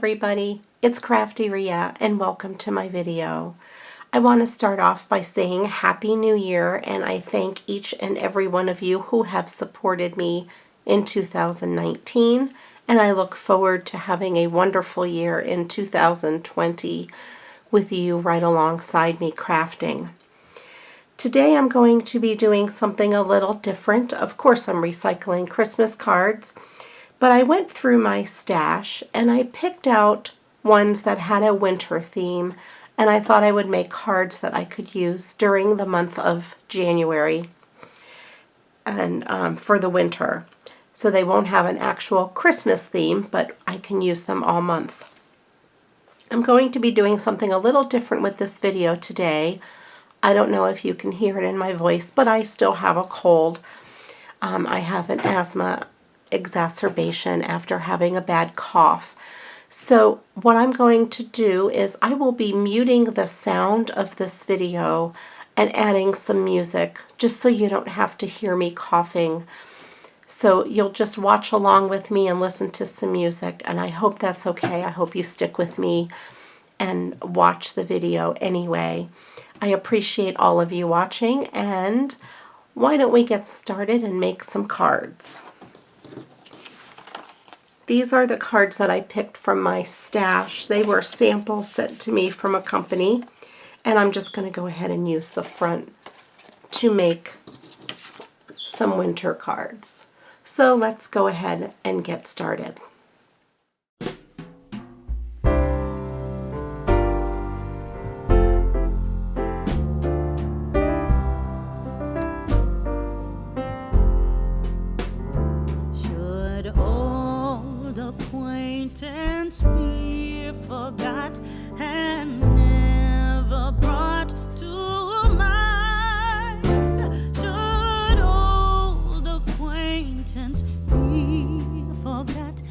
everybody, it's CraftyRia and welcome to my video. I want to start off by saying Happy New Year, and I thank each and every one of you who have supported me in 2019, and I look forward to having a wonderful year in 2020 with you right alongside me crafting. Today I'm going to be doing something a little different. Of course, I'm recycling Christmas cards, but I went through my stash and I picked out ones that had a winter theme, and I thought I would make cards that I could use during the month of January and for the winter. So they won't have an actual Christmas theme, but I can use them all month. I'm going to be doing something a little different with this video today. I don't know if you can hear it in my voice, but I still have a cold. I have an asthma exacerbation after having a bad cough. So what I'm going to do is I will be muting the sound of this video and adding some music just so you don't have to hear me coughing. So you'll just watch along with me and listen to some music, and I hope that's okay. I hope you stick with me and watch the video anyway. I appreciate all of you watching, and why don't we get started and make some cards. These are the cards that I picked from my stash. They were samples sent to me from a company, and I'm just going to go ahead and use the front to make some winter cards. So let's go ahead and get started. Acquaintance be forgot and never brought to mind. Should old acquaintance be forgot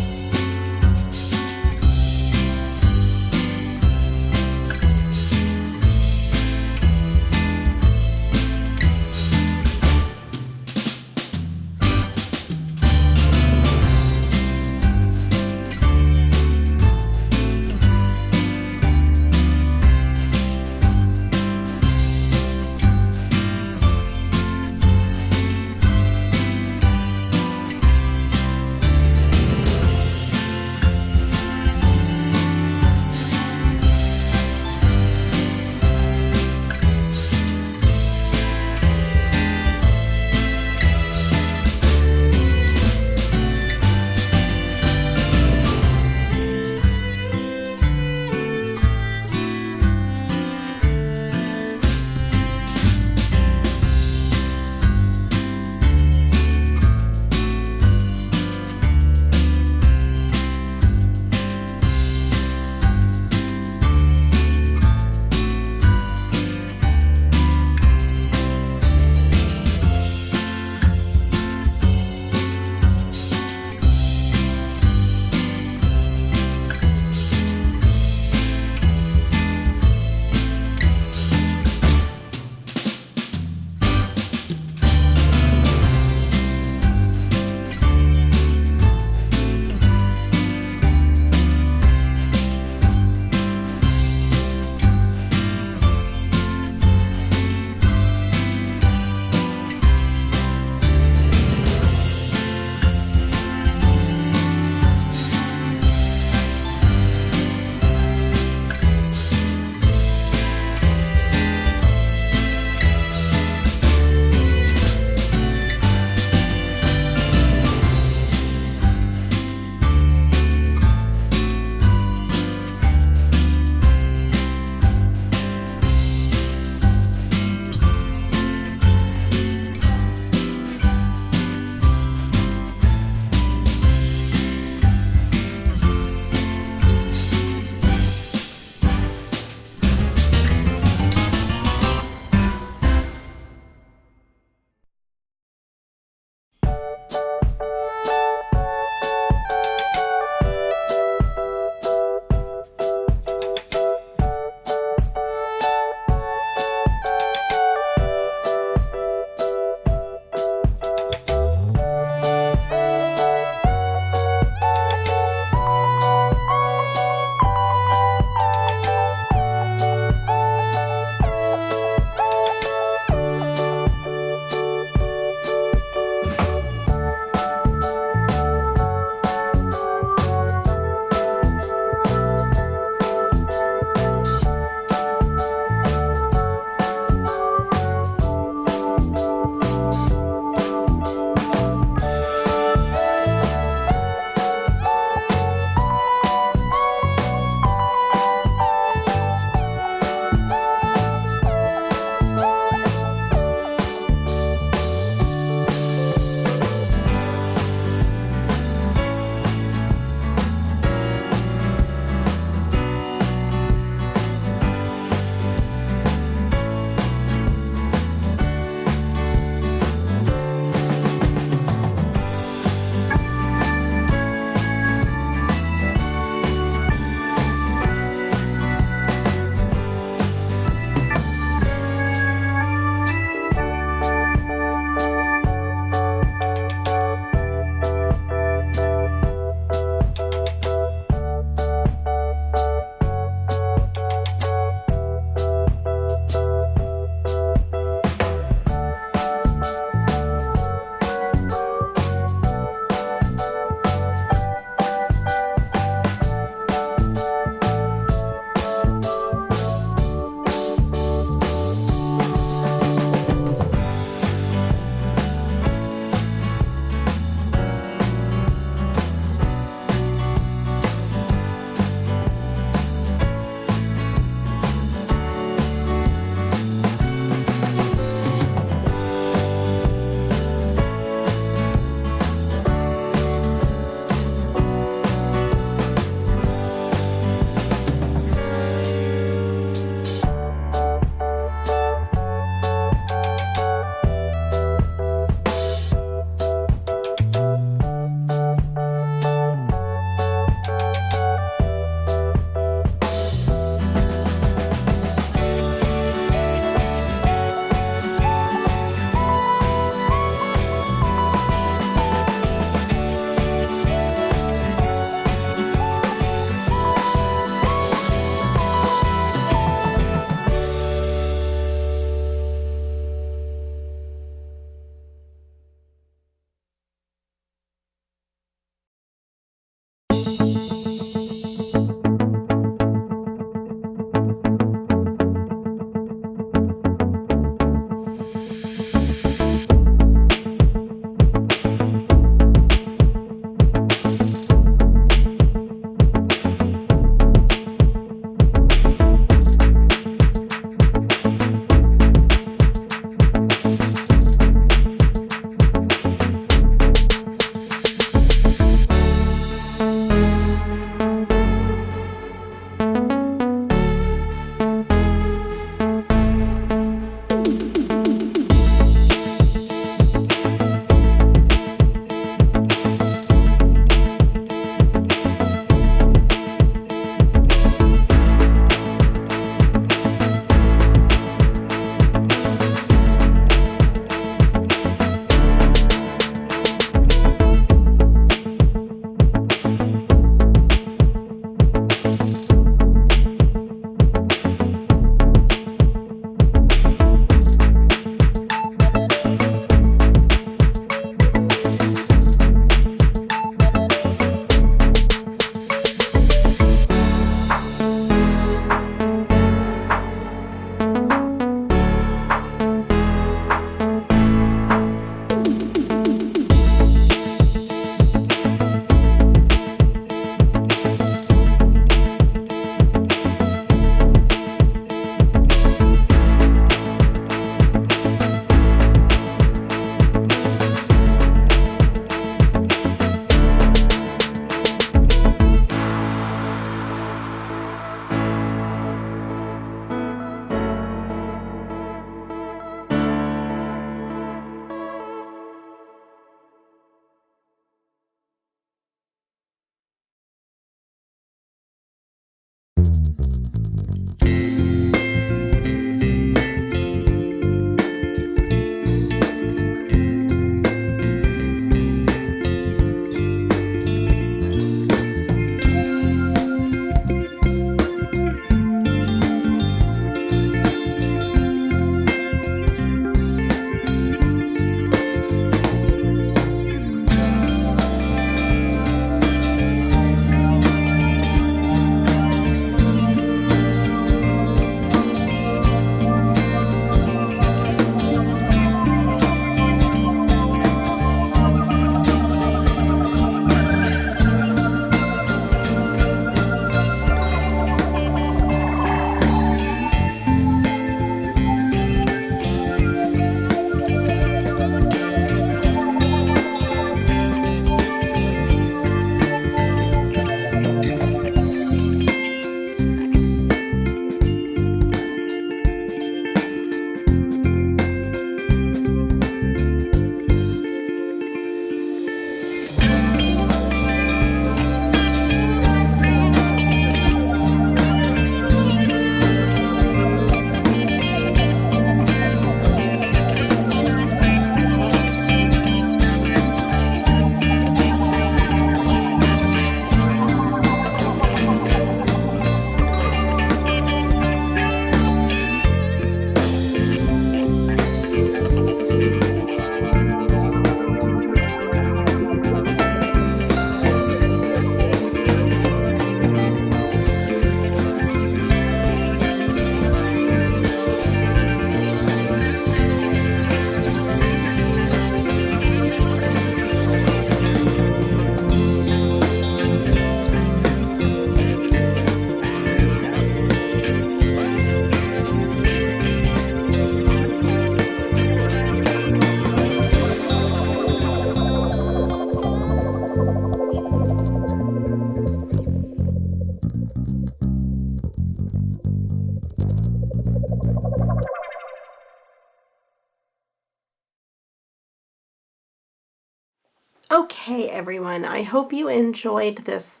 Okay, everyone, I hope you enjoyed this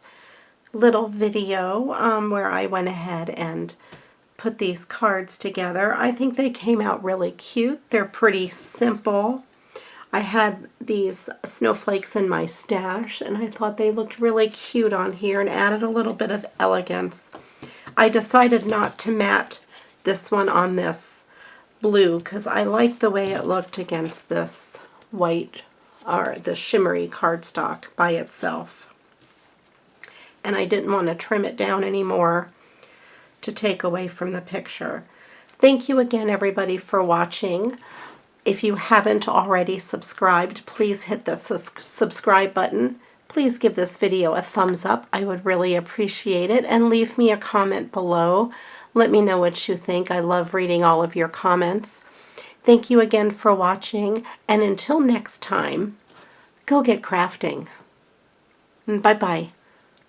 little video where I went ahead and put these cards together. I think they came out really cute. They're pretty simple. I had these snowflakes in my stash and I thought they looked really cute on here and added a little bit of elegance. I decided not to mat this one on this blue because I like the way it looked against this white or the shimmery cardstock by itself. And I didn't want to trim it down anymore to take away from the picture. Thank you again, everybody, for watching. If you haven't already subscribed, please hit the subscribe button. Please give this video a thumbs up. I would really appreciate it. And leave me a comment below. Let me know what you think. I love reading all of your comments. Thank you again for watching. And until next time, go get crafting. Bye-bye.